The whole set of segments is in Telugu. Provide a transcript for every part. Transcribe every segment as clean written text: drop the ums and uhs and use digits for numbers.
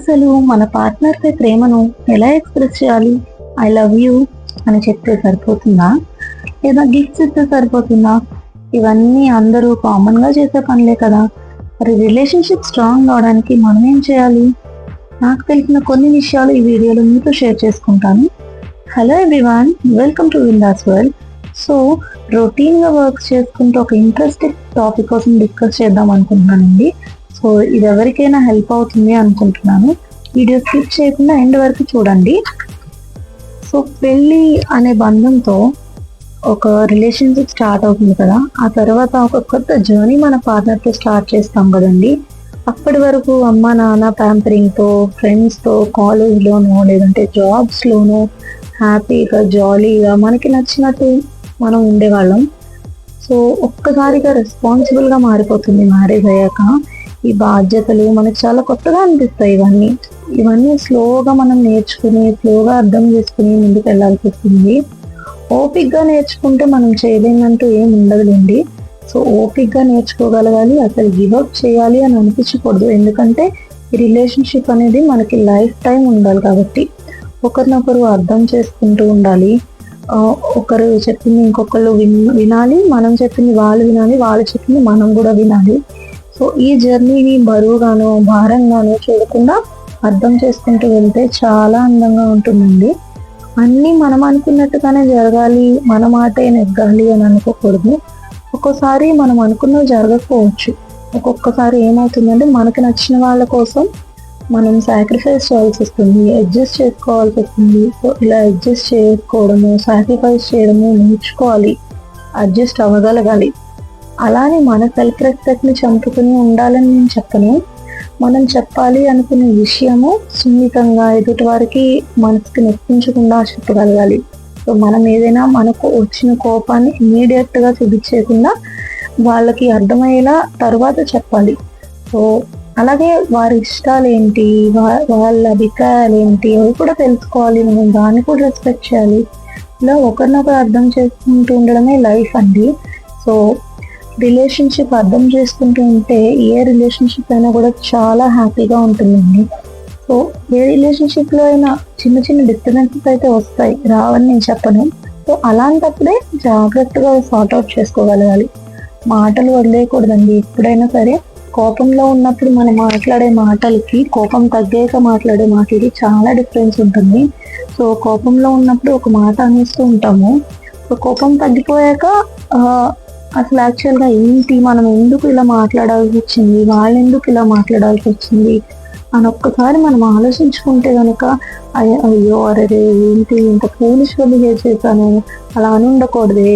అసలు మన పార్ట్నర్పై ప్రేమను ఎలా ఎక్స్ప్రెస్ చేయాలి? ఐ లవ్ యూ అని చెప్తే సరిపోతుందా? లేదా గిఫ్ట్స్ ఇస్తే సరిపోతుందా? ఇవన్నీ అందరూ కామన్ గా చేసే పనులే కదా. మరి రిలేషన్షిప్ స్ట్రాంగ్ అవడానికి మనం ఏం చేయాలి? నాకు తెలిసిన కొన్ని విషయాలు ఈ వీడియోలో మీతో షేర్ చేసుకుంటాను. Hello everyone, welcome to Vindas world. So routine గా వర్క్ చేసుకుంటూ ఒక ఇంట్రెస్టింగ్ టాపిక్ కోసం డిస్కస్ చేద్దాం అనుకుంటున్నానండి. సో ఇది ఎవరికైనా హెల్ప్ అవుతుంది అనుకుంటున్నాను. వీడియో స్కిప్ చేయకుండా ఎండ్ వరకు చూడండి. సో పెళ్ళి అనే బంధంతో ఒక రిలేషన్షిప్ స్టార్ట్ అవుతుంది కదా, ఆ తర్వాత ఒక కొత్త జర్నీ మన పార్ట్నర్తో స్టార్ట్ చేస్తాం కదండి. అప్పటి వరకు అమ్మ నాన్న ప్యాంపరింగ్తో, ఫ్రెండ్స్తో, కాలేజ్లోనో లేదంటే జాబ్స్లోనో హ్యాపీగా జాలీగా మనకి నచ్చినట్టు మనం ఉండేవాళ్ళం. సో ఒక్కసారిగా రెస్పాన్సిబుల్గా మారిపోతుంది మ్యారేజ్ అయ్యాక. ఈ బాధ్యతలు మనకు చాలా కొత్తగా అనిపిస్తాయి. ఇవన్నీ స్లోగా మనం నేర్చుకుని, స్లోగా అర్థం చేసుకుని ముందుకు వెళ్ళాల్సి వస్తుంది. ఓపిక్గా నేర్చుకుంటే మనం చేయలేనంటూ ఏం ఉండదులేండి. సో ఓపిక్గా నేర్చుకోగలగాలి, అసలు గివప్ చేయాలి అని అనిపించకూడదు. ఎందుకంటే ఈ రిలేషన్షిప్ అనేది మనకి లైఫ్ టైం ఉండాలి కాబట్టి ఒకరినొకరు అర్థం చేసుకుంటూ ఉండాలి. ఒకరు చెప్పింది ఇంకొకరు వినాలి, మనం చెప్పింది వాళ్ళు వినాలి, వాళ్ళు చెప్పింది మనం కూడా వినాలి. సో ఈ జర్నీని బరువుగానో భారంగానో చూడకుండా అర్థం చేసుకుంటూ వెళ్తే చాలా అందంగా ఉంటుందండి. అన్నీ మనం అనుకున్నట్టుగానే జరగాలి, మన మాటే నెగ్గాలి అని అనుకోకూడదు. ఒక్కోసారి మనం అనుకున్నవి జరగకపోవచ్చు. ఒక్కొక్కసారి ఏమవుతుందంటే మనకు నచ్చిన వాళ్ళ కోసం మనం సాక్రిఫైస్ చేయాల్సి వస్తుంది, అడ్జస్ట్ చేసుకోవాల్సి వస్తుంది. సో ఇలా అడ్జస్ట్ చేసుకోవడము, సాక్రిఫైస్ చేయడము నేర్చుకోవాలి, అడ్జస్ట్ అవ్వగలగాలి. అలానే మన సెల్ఫ్ రెస్పెక్ట్ని చంపుకుని ఉండాలని నేను చెప్పను. మనం చెప్పాలి అనుకునే విషయము సున్నితంగా ఎదుటి వారికి మనసుకి నొప్పించకుండా చెప్పగలగాలి. సో మనం ఏదైనా మనకు వచ్చిన కోపాన్ని ఇమీడియట్గా చూపించకుండా వాళ్ళకి అర్థమయ్యేలా తర్వాత చెప్పాలి. సో అలాగే వారి ఇష్టాలు ఏంటి, వాళ్ళ అభిప్రాయాలు ఏంటి అవి కూడా తెలుసుకోవాలి. మనం దాన్ని కూడా రెస్పెక్ట్ చేయాలి. ఇలా ఒకరినొకరు అర్థం చేసుకుంటూ ఉండడమే లైఫ్ అండి. సో రిలేషన్షిప్ అర్థం చేసుకుంటూ ఉంటే ఏ రిలేషన్షిప్ అయినా కూడా చాలా హ్యాపీగా ఉంటుందండి. సో ఏ రిలేషన్షిప్లో అయినా చిన్న చిన్న డిస్టర్బెన్సెస్ అయితే వస్తాయి, రావని నేను చెప్పను. సో అలాంటప్పుడే జాగ్రత్తగా సార్ట్అవుట్ చేసుకోగలగాలి. మాటలు వదిలేయకూడదండి. ఎప్పుడైనా సరే కోపంలో ఉన్నప్పుడు మనం మాట్లాడే మాటలకి, కోపం తగ్గాక మాట్లాడే మాటలకి చాలా డిఫరెన్స్ ఉంటుంది. సో కోపంలో ఉన్నప్పుడు ఒక మాట అనేస్తూ ఉంటాము. సో కోపం తగ్గిపోయాక అసలు యాక్చువల్గా ఏంటి, మనం ఎందుకు ఇలా మాట్లాడాల్సి వచ్చింది, వాళ్ళు ఎందుకు ఇలా మాట్లాడాల్సి వచ్చింది అని ఒక్కసారి మనం ఆలోచించుకుంటే కనుక అయ్యో అరే ఏంటి ఇంత ఫూలిష్గా బిహేవ్ చేశాను, అలా అని ఉండకూడదే,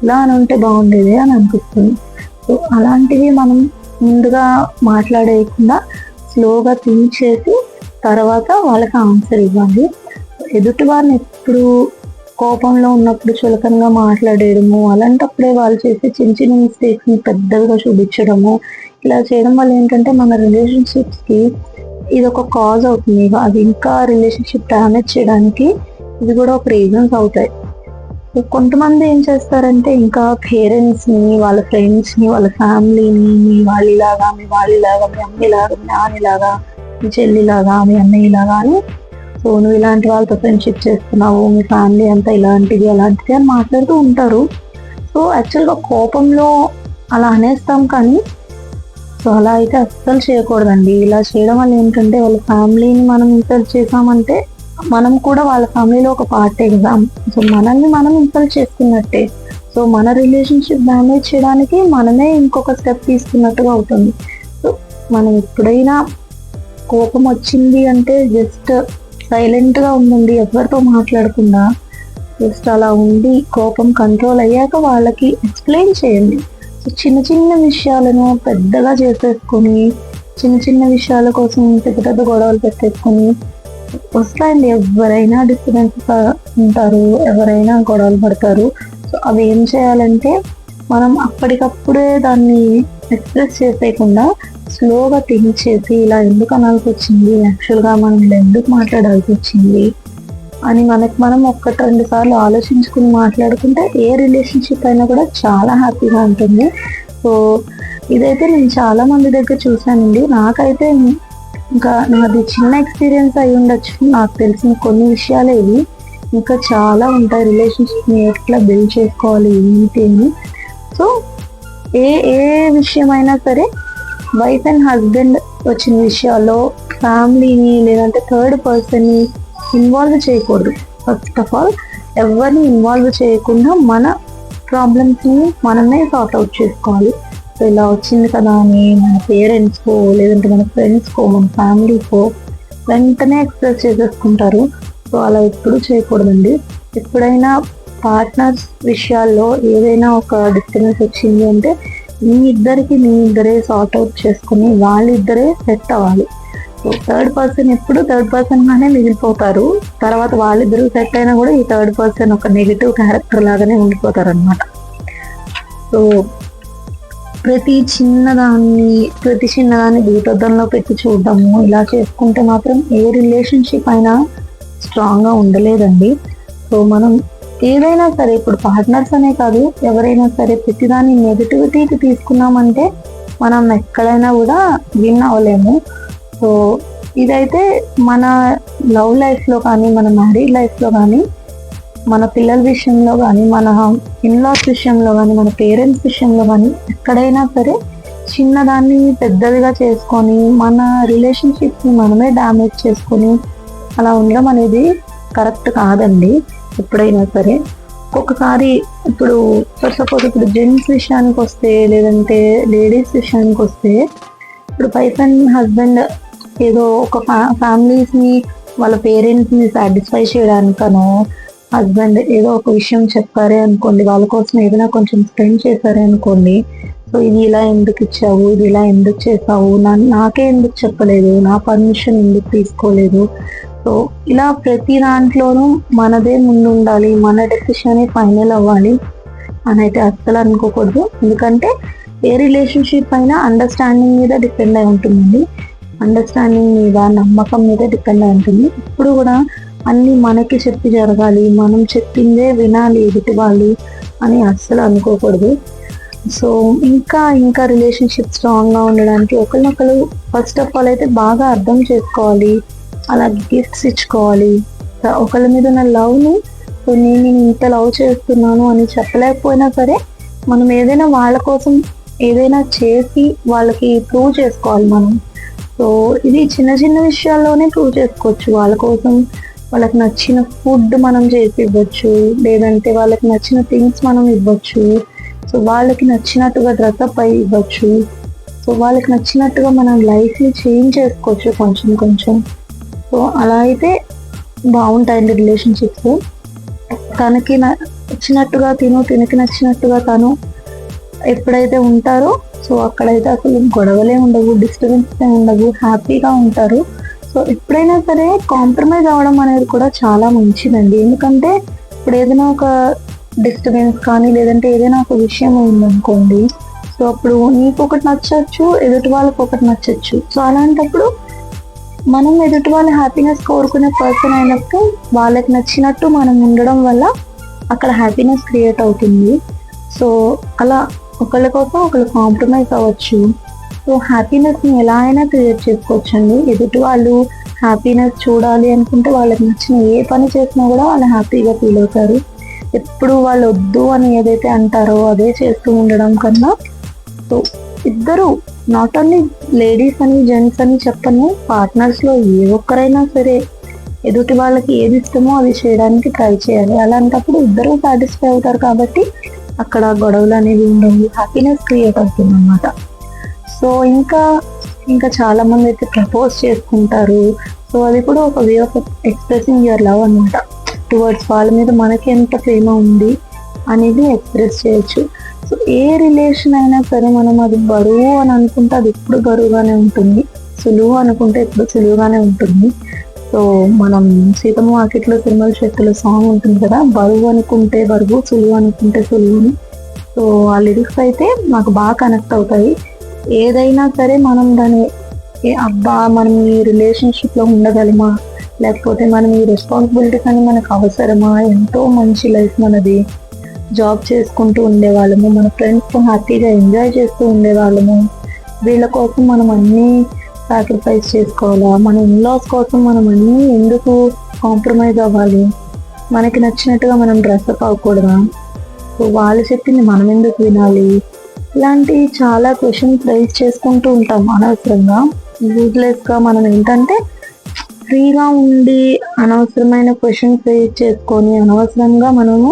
ఇలా అని ఉంటే బాగుండేది అని అనిపిస్తుంది. సో అలాంటివి మనం ముందుగా మాట్లాడేయకుండా స్లోగా థింక్ చేసి తర్వాత వాళ్ళకి ఆన్సర్ ఇవ్వాలి. ఎదుటి వారిని ఎప్పుడు కోపంలో ఉన్నప్పుడు చులకనగా మాట్లాడేయడము, అలాంటప్పుడే వాళ్ళు చేసే చిన్న చిన్న మిస్టేక్స్ని పెద్దగా చూపించడము, ఇలా చేయడం వల్ల ఏంటంటే మన రిలేషన్షిప్స్కి ఇది ఒక కాజ్ అవుతుంది. అది ఇంకా రిలేషన్షిప్ డ్యామేజ్ చేయడానికి ఇది కూడా ఒక రీజన్స్ అవుతాయి. కొంతమంది ఏం చేస్తారంటే ఇంకా పేరెంట్స్ని, వాళ్ళ ఫ్రెండ్స్ని, వాళ్ళ ఫ్యామిలీని మీ వాళ్ళలాగా, మీ వాళ్ళలాగా, మీ అమ్మలాగా, మీ నాన్నలాగా, మీ చెల్లిలాగా, మీ అన్నయ్యలాగా అని, సో నువ్వు ఇలాంటి వాళ్ళతో ఫ్రెండ్షిప్ చేస్తున్నావు, మీ ఫ్యామిలీ అంతా ఇలాంటిది అలాంటిది అని మాట్లాడుతూ ఉంటారు. సో యాక్చువల్గా కోపంలో అలా అనేస్తాం, కానీ సో అలా అయితే అస్సలు చేయకూడదండి. ఇలా చేయడం వల్ల ఏంటంటే వాళ్ళ ఫ్యామిలీని మనం ఇన్సల్ట్ చేసామంటే మనం కూడా వాళ్ళ ఫ్యామిలీలో ఒక పార్టే కదా. సో మనల్ని మనం ఇన్సల్ట్ చేసుకున్నట్టే. సో మన రిలేషన్షిప్ డ్యామేజ్ చేయడానికి మనమే ఇంకొక స్టెప్ తీసుకున్నట్టుగా అవుతుంది. సో మనం ఎప్పుడైనా కోపం వచ్చింది అంటే జస్ట్ సైలెంట్గా ఉండండి, ఎవరితో మాట్లాడకుండా జస్ట్ అలా ఉండి కోపం కంట్రోల్ అయ్యాక వాళ్ళకి ఎక్స్ప్లెయిన్ చేయండి. సో చిన్న చిన్న విషయాలను పెద్దగా చేసేసుకొని, చిన్న చిన్న విషయాల కోసం పెద్ద పెద్ద గొడవలు పెట్టేసుకొని వస్తాయండి. ఎవరైనా డిస్టర్బెన్సెస్ ఉంటారు, ఎవరైనా గొడవలు పడతారు. సో అవి ఏం చేయాలంటే మనం అప్పటికప్పుడే దాన్ని ఎక్స్ప్రెస్ చేసేయకుండా స్లోగా థింక్ చేసి ఇలా ఎందుకు అనాల్సి వచ్చింది, యాక్చువల్గా మనం ఇలా ఎందుకు మాట్లాడాల్సి వచ్చింది అని మనం 1-2 సార్లు ఆలోచించుకుని మాట్లాడుకుంటే ఏ రిలేషన్షిప్ అయినా కూడా చాలా హ్యాపీగా ఉంటుంది. సో ఇదైతే నేను చాలా మంది దగ్గర చూసానండి. నాకైతే ఇంకా నాది చిన్న ఎక్స్పీరియన్స్ అయి ఉండొచ్చు, నాకు తెలిసిన కొన్ని విషయాలే ఇవి. ఇంకా చాలా ఉంటాయి రిలేషన్షిప్ని ఎట్లా బిల్డ్ చేసుకోవాలి ఏంటి అని. సో ఏ ఏ విషయమైనా సరే వైఫ్ అండ్ హస్బెండ్ వచ్చిన విషయాల్లో ఫ్యామిలీని లేదంటే థర్డ్ పర్సన్ని ఇన్వాల్వ్ చేయకూడదు. ఫస్ట్ ఆఫ్ ఆల్ ఎవరిని ఇన్వాల్వ్ చేయకుండా మన ప్రాబ్లమ్స్ని మనమే సార్ట్ అవుట్ చేసుకోవాలి. సో ఇలా వచ్చింది కదా అని మన పేరెంట్స్కో లేదంటే మన ఫ్రెండ్స్కో మన ఫ్యామిలీకో వెంటనే ఎక్స్ప్రెస్ చేసేసుకుంటారు. సో అలా ఎప్పుడూ చేయకూడదండి. ఎప్పుడైనా పార్ట్నర్స్ విషయాల్లో ఏదైనా ఒక డిస్టర్బెన్స్ వచ్చింది అంటే మీ ఇద్దరే సార్ట్ అవుట్ చేసుకుని వాళ్ళిద్దరే సెట్ అవ్వాలి. సో థర్డ్ పర్సన్ ఎప్పుడు థర్డ్ పర్సన్ గానే మిగిలిపోతారు. తర్వాత వాళ్ళిద్దరూ సెట్ అయినా కూడా ఈ థర్డ్ పర్సన్ ఒక నెగిటివ్ క్యారెక్టర్ లాగానే ఉండిపోతారు అనమాట. సో ప్రతి చిన్నదాన్ని భూతద్దంలో పెట్టి చూడడము ఇలా చేసుకుంటే మాత్రం ఏ రిలేషన్షిప్ అయినా స్ట్రాంగ్గా ఉండలేదండి. సో మనం ఏదైనా సరే ఇప్పుడు పార్ట్నర్స్ అనే కాదు ఎవరైనా సరే ప్రతిదాన్ని నెగిటివిటీకి తీసుకున్నామంటే మనం ఎక్కడైనా కూడా విన్ అవ్వలేము. సో ఇదైతే మన లవ్ లైఫ్లో కానీ మన మ్యారీడ్ లైఫ్లో కానీ మన పిల్లల విషయంలో కానీ మన ఇన్లాస్ విషయంలో కానీ మన పేరెంట్స్ విషయంలో కానీ ఎక్కడైనా సరే చిన్నదాన్ని పెద్దదిగా చేసుకొని మన రిలేషన్షిప్ని మనమే డ్యామేజ్ చేసుకొని అలా ఉండడం అనేది కరెక్ట్ కాదండి. ఎప్పుడైనా సరే ఒక్కొక్కసారి ఇప్పుడు ఫర్ సపోజ్ ఇప్పుడు జెంట్స్ విషయానికి వస్తే లేదంటే లేడీస్ విషయానికి వస్తే ఇప్పుడు వైఫ్ అండ్ హస్బెండ్ ఏదో ఒక ఫ్యామిలీస్ని వాళ్ళ పేరెంట్స్ని సాటిస్ఫై చేయడానికనో హస్బెండ్ ఏదో ఒక విషయం చెప్పారే అనుకోండి, వాళ్ళ కోసం ఏదైనా కొంచెం స్పెండ్ చేశారే అనుకోండి, సో ఇది ఇలా ఎందుకు ఇచ్చావు, ఇది ఇలా ఎందుకు చేసావు, నాకే ఎందుకు చెప్పలేదు, నా పర్మిషన్ ఎందుకు తీసుకోలేదు. సో ఇలా ప్రతి దాంట్లోనూ మనదే ముందు ఉండాలి, మన డెసిషనే ఫైనల్ అవ్వాలి అని అయితే అస్సలు అనుకోకూడదు. ఎందుకంటే ఏ రిలేషన్షిప్ అయినా అండర్స్టాండింగ్ మీద డిపెండ్ అయి ఉంటుందండి. అండర్స్టాండింగ్ మీద నమ్మకం మీద డిపెండ్ అయి ఉంటుంది. ఇప్పుడు కూడా అన్నీ మనకి చెప్పి జరగాలి, మనం చెప్పిందే వినాలి ఎదుటి వాళ్ళు అని అస్సలు అనుకోకూడదు. సో ఇంకా రిలేషన్షిప్ స్ట్రాంగ్గా ఉండడానికి ఒకరినొకరు ఫస్ట్ ఆఫ్ ఆల్ అయితే బాగా అర్థం చేసుకోవాలి, అలా గిఫ్ట్స్ ఇచ్చుకోవాలి. ఒకళ్ళ మీద ఉన్న లవ్ని నేను ఇంత లవ్ చేస్తున్నాను అని చెప్పలేకపోయినా సరే మనం ఏదైనా వాళ్ళ కోసం ఏదైనా చేసి వాళ్ళకి ప్రూవ్ చేసుకోవాలి మనం. సో ఇది చిన్న చిన్న విషయాల్లోనే ప్రూవ్ చేసుకోవచ్చు. వాళ్ళ కోసం వాళ్ళకి నచ్చిన ఫుడ్ మనం చేసి ఇవ్వచ్చు, లేదంటే వాళ్ళకి నచ్చిన థింగ్స్ మనం ఇవ్వచ్చు. సో వాళ్ళకి నచ్చినట్టుగా డ్రెస్అప్ అయి ఇవ్వచ్చు. సో వాళ్ళకి నచ్చినట్టుగా మనం లైఫ్ని చేంజ్ చేసుకోవచ్చు కొంచెం. సో అలా అయితే బాగుంటాయండి రిలేషన్షిప్స్. తనకి నచ్చినట్టుగా తినకి నచ్చినట్టుగా తను ఎప్పుడైతే ఉంటారో సో అక్కడైతే అసలు గొడవలే ఉండవు, డిస్టర్బెన్స్ ఉండవు, హ్యాపీగా ఉంటారు. సో ఎప్పుడైనా సరే కాంప్రమైజ్ అవ్వడం అనేది కూడా చాలా మంచిదండి. ఎందుకంటే ఇప్పుడు ఏదైనా ఒక డిస్టర్బెన్స్ కానీ లేదంటే ఏదైనా ఒక విషయం ఉందనుకోండి, సో అప్పుడు నీకు ఒకటి నచ్చచ్చు, ఎదుటి వాళ్ళకి ఒకటి నచ్చచ్చు. సో అలాంటప్పుడు మనం ఎదుటి వాళ్ళ హ్యాపీనెస్ కోరుకునే పర్సన్ అయినప్పుడు వాళ్ళకి నచ్చినట్టు మనం ఉండడం వల్ల అక్కడ హ్యాపీనెస్ క్రియేట్ అవుతుంది. సో అలా ఒకళ్ళ కోసం ఒకళ్ళు కాంప్రమైజ్ అవ్వచ్చు. సో హ్యాపీనెస్ని ఎలా అయినా క్రియేట్ చేసుకోవచ్చండి. ఎదుటి వాళ్ళు హ్యాపీనెస్ చూడాలి అనుకుంటే వాళ్ళకి నచ్చిన ఏ పని చేసినా కూడా వాళ్ళు హ్యాపీగా ఫీల్ అవుతారు. ఎప్పుడు వాళ్ళు వద్దు అని ఏదైతే అంటారో అదే చేస్తూ ఉండడం కన్నా, సో ఇద్దరు నాట్ ఓన్లీ లేడీస్ అని జెంట్స్ అని చెప్పను, పార్ట్నర్స్లో ఏ ఒక్కరైనా సరే ఎదుటి వాళ్ళకి ఏది ఇష్టమో అది చేయడానికి ట్రై చేయాలి. అలాంటప్పుడు ఇద్దరు సాటిస్ఫై అవుతారు కాబట్టి అక్కడ గొడవలు అనేవి ఉండవు, హ్యాపీనెస్ క్రియేట్ అవుతుంది అన్నమాట. సో ఇంకా చాలా మంది అయితే ప్రపోజ్ చేసుకుంటారు. సో అది కూడా ఒక way of expressing your love అనమాట. టువర్డ్స్ వాళ్ళ మీద మనకి ఎంత ప్రేమ ఉంది అనేది ఎక్స్ప్రెస్ చేయొచ్చు. సో ఏ రిలేషన్ అయినా సరే మనం అది బరువు అని అనుకుంటే అది ఎప్పుడు బరువుగానే ఉంటుంది, సులువు అనుకుంటే ఎప్పుడు సులువుగానే ఉంటుంది. సో మనం సీతమ్మ వాకిట్లో సిరిమల్ల చెట్టులో సాంగ్ ఉంటుంది కదా, బరువు అనుకుంటే బరువు, సులువు అనుకుంటే సులువుని. సో ఆ లిరిక్స్ అయితే నాకు బాగా కనెక్ట్ అవుతాయి. ఏదైనా సరే మనం దాన్ని మనం ఈ రిలేషన్షిప్లో ఉండగలమా, లేకపోతే మనం ఈ రెస్పాన్సిబిలిటీస్ అని మనకు అవసరమా, ఎంతో మంచి లైఫ్ మనది, జాబ్ చేసుకుంటూ ఉండేవాళ్ళము, మన ఫ్రెండ్స్తో హ్యాపీగా ఎంజాయ్ చేస్తూ ఉండేవాళ్ళము, వీళ్ళ కోసం మనం అన్నీ సాక్రిఫైస్ చేసుకోవాలా, మన ఇన్లాస్ కోసం మనం అన్నీ ఎందుకు కాంప్రమైజ్ అవ్వాలి, మనకి నచ్చినట్టుగా మనం డ్రెస్అప్ అవ్వకూడదా, సో వాళ్ళు చెప్పింది మనం ఎందుకు వినాలి, ఇలాంటి చాలా క్వశ్చన్స్ రైజ్ చేసుకుంటూ ఉంటాం అనవసరంగా. యూజ్లెస్గా మనం ఏంటంటే ఫ్రీగా ఉండి అనవసరమైన క్వశ్చన్స్ రేజ్ చేసుకొని అనవసరంగా మనము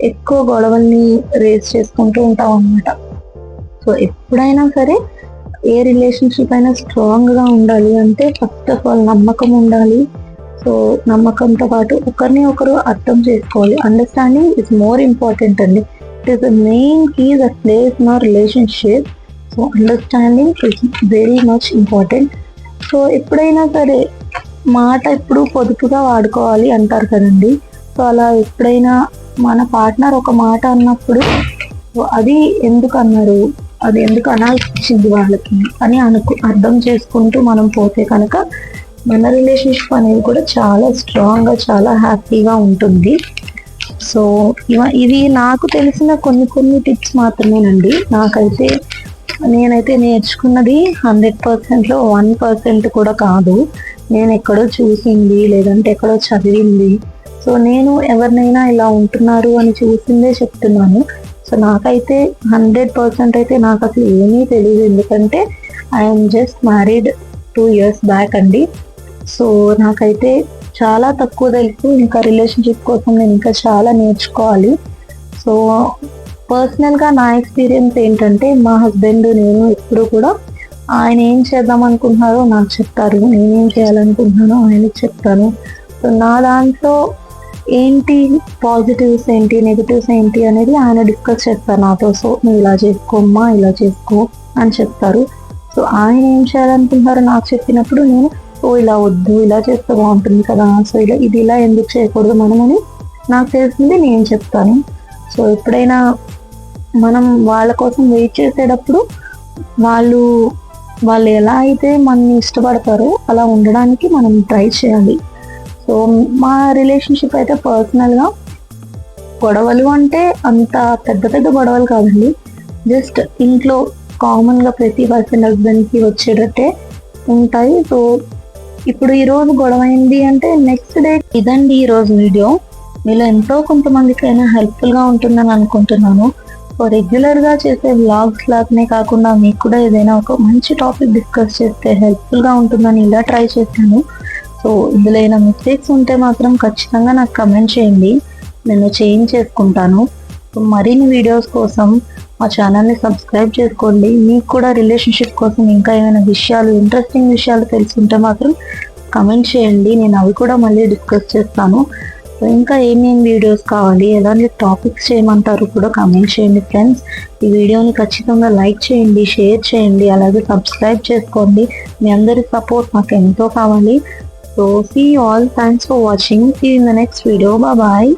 ఎక్కువ గొడవల్ని రేజ్ చేసుకుంటూ ఉంటాం అన్నమాట. సో ఎప్పుడైనా సరే ఏ రిలేషన్షిప్ అయినా స్ట్రాంగ్గా ఉండాలి అంటే ఫస్ట్ ఆఫ్ ఆల్ నమ్మకం ఉండాలి. సో నమ్మకంతో పాటు ఒకరిని ఒకరు అర్థం చేసుకోవాలి. అండర్స్టాండింగ్ ఇస్ మోర్ ఇంపార్టెంట్ అండి. It is the main key that plays in our relationship. So understanding is very much important. So ఎప్పుడైనా సరే మాట ఎప్పుడు పొదుపుగా వాడుకోవాలి అంటారు కదండి. సో అలా ఎప్పుడైనా మన పార్ట్నర్ ఒక మాట అన్నప్పుడు అది ఎందుకు అన్నారు, అది ఎందుకు అనాల్సింది వాళ్ళకి అని అర్థం చేసుకుంటూ మనం పోతే కనుక మన రిలేషన్షిప్ అనేది కూడా చాలా స్ట్రాంగ్గా చాలా హ్యాపీగా ఉంటుంది. సో ఇది నాకు తెలిసిన కొన్ని టిప్స్ మాత్రమేనండి. నేనైతే నేర్చుకున్నది 100%లో 1% కూడా కాదు. నేను ఎక్కడో చూసింది లేదంటే ఎక్కడో చదివింది. సో నేను ఎవరినైనా ఇలా ఉంటున్నారు అని చూసిందే చెప్తున్నాను. సో నాకైతే 100% అయితే నాకు అసలు ఏమీ తెలియదు, ఎందుకంటే I'm just married 2 years back అండి. సో నాకైతే చాలా తక్కువ తెలుసు. ఇంకా రిలేషన్షిప్ కోసం నేను ఇంకా చాలా నేర్చుకోవాలి. సో పర్సనల్గా నా ఎక్స్పీరియన్స్ ఏంటంటే మా హస్బెండ్ నేను ఎప్పుడు కూడా ఆయన ఏం చేద్దాం అనుకుంటున్నారో నాకు చెప్తారు, నేనేం చేయాలనుకుంటున్నానో ఆయనకి చెప్తాను. సో నా దాంట్లో ఏంటి పాజిటివ్స్ ఏంటి నెగిటివ్స్ ఏంటి అనేది ఆయన డిస్కస్ చేస్తారు నాతో. సో నువ్వు ఇలా చేసుకోమ్మా, ఇలా చేసుకో అని చెప్తారు. సో ఆయన ఏం చేయాలనుకుంటున్నారో నాకు చెప్పినప్పుడు నేను ఇలా వద్దు, ఇలా చేస్తే బాగుంటుంది కదా, సో ఇలా ఎందుకు చేయకూడదు మనమని నాకు తెలిసింది నేను చెప్తాను. సో ఎప్పుడైనా మనం వాళ్ళ కోసం వెయిట్ చేసేటప్పుడు వాళ్ళు ఎలా అయితే మనని ఇష్టపడతారో అలా ఉండడానికి మనం ట్రై చేయాలి. సో మా రిలేషన్షిప్ అయితే పర్సనల్గా గొడవలు అంటే అంత పెద్ద గొడవలు కాదండి, జస్ట్ ఇంట్లో కామన్గా ప్రతి పర్సన్ హస్బెండ్కి వచ్చేటట్టే ఉంటాయి. సో ఇప్పుడు ఈరోజు గొడవ అయింది అంటే నెక్స్ట్ డే ఇదండి ఈరోజు వీడియో. మీలో ఎంతో కొంతమందికైనా హెల్ప్ఫుల్గా ఉంటుందని అనుకుంటున్నాను. సో రెగ్యులర్గా చేసే వ్లాగ్స్ లాగానే కాకుండా మీకు కూడా ఏదైనా ఒక మంచి టాపిక్ డిస్కస్ చేస్తే హెల్ప్ఫుల్గా ఉంటుందని ఇలా ట్రై చేశాను. సో ఇందులో ఏమైనా మిస్టేక్స్ ఉంటే మాత్రం ఖచ్చితంగా నాకు కమెంట్ చేయండి, నేను చేంజ్ చేసుకుంటాను. సో మరిన్ని వీడియోస్ కోసం మా ఛానల్ని సబ్స్క్రైబ్ చేసుకోండి. మీకు కూడా రిలేషన్షిప్ కోసం ఇంకా ఏమైనా విషయాలు ఇంట్రెస్టింగ్ విషయాలు తెలుసుంటే మాత్రం కమెంట్ చేయండి, నేను అవి కూడా మళ్ళీ డిస్కస్ చేస్తాను. సో ఇంకా ఏమేమి వీడియోస్ కావాలి, ఎలాంటి టాపిక్స్ చేయమంటారు కూడా కమెంట్ చేయండి ఫ్రెండ్స్. ఈ వీడియోని ఖచ్చితంగా లైక్ చేయండి, షేర్ చేయండి, అలాగే సబ్స్క్రైబ్ చేసుకోండి. మీ అందరి సపోర్ట్ మాకు ఎంతో కావాలి. So see you all, thanks for watching, see you in the next video, bye.